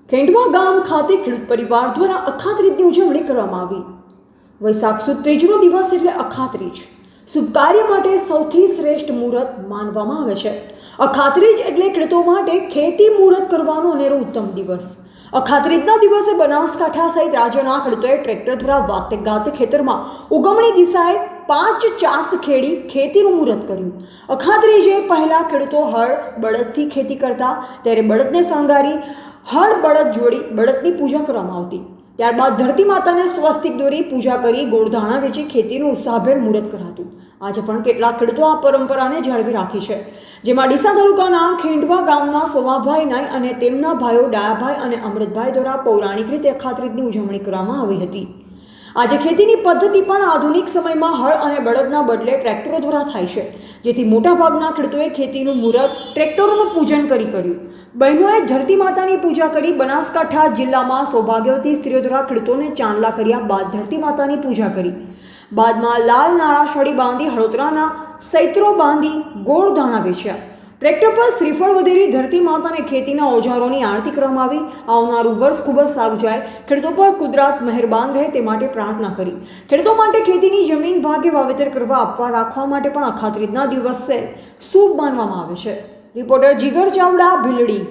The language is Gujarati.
ખેંડવા ગામ ખાતે ખેડૂત પરિવાર દ્વારા અખાત્રીજની ઉજવણી કરવામાં આવી। વૈશાખ સુદ ત્રીજનો દિવસ એટલે અખાત્રીજ શુભ કાર્ય માટે સૌથી શ્રેષ્ઠ મુહૂર્ત માનવામાં આવે છે। અખાત્રીજ એટલે ખેડૂતો માટે ખેતી મુહૂર્ત કરવાનો અનેરો ઉત્તમ દિવસ। અખાત્રીજના દિવસે બનાસકાંઠા સહિત રાજ્યના ખેડૂતોએ ટ્રેક્ટર દ્વારા વાતે ગાતે ખેતરમાં ઉગમણી દિશાએ 5 ચાસ ખેડી ખેતીનું મુહૂર્ત કર્યું। અખાત્રીજે પહેલા ખેડૂતો હળ બળદથી ખેતી કરતા, ત્યારે બળદને શણગારી હળ બળદ જોડી બળદની પૂજા કરવામાં આવતી। ત્યારબાદ ધરતી માતાને સ્વસ્તિક દોરી પૂજા કરી ગોળધાણા વેચી ખેતીનું ઉત્સાહભેર મુહૂર્ત કરાતું। આજે પણ કેટલાક ખેડૂતો આ પરંપરાને જાળવી રાખી છે, જેમાં ડીસા તાલુકાના ખેંડવા ગામના સોમાભાઈ નાઈ અને તેમના ભાઈઓ ડાયાભાઈ અને અમૃતભાઈ દ્વારા પૌરાણિક રીતે અખાત્રીજની ઉજવણી કરવામાં આવી હતી। આજે ખેતીની પદ્ધતિ પણ આધુનિક સમયમાં હળ અને બળદના બદલે ટ્રેક્ટરો દ્વારા થાય છે, જેથી મોટાભાગના ખેડૂતોએ ખેતીનું મુહૂર્ત ટ્રેક્ટરોનું પૂજન કર્યું। બહેનોએ ધરતી માતાની પૂજા કરી। બનાસકાંઠા જિલ્લામાં સૌભાગ્યવતી સ્ત્રીઓ દ્વારા ખેડૂતોને ચાંદલા કર્યા બાદ ધરતી માતાની પૂજા કરી। બાદમાં લાલ નાળા સળી બાંધી હળોતરાના સૈત્રો બાંધી ગોળ ધાણા વેચ્યા। ટ્રેક્ટર પર શ્રીફળ વધેરી ધરતી માતાને ખેતીના ઓજારોની આરતી કરવામાં આવી। આવનારું વર્ષ ખૂબ જ સારું જાય, ખેડૂતો પર કુદરત મહેરબાન રહે તે માટે પ્રાર્થના કરી। ખેડૂતો માટે ખેતીની જમીન ભાગે વાવેતર કરવા આપવા રાખવા માટે પણ અખાત્રીજના દિવસે શુભ માનવામાં આવે છે। રિપોર્ટર જીગર ચાવડા, ભીલડી।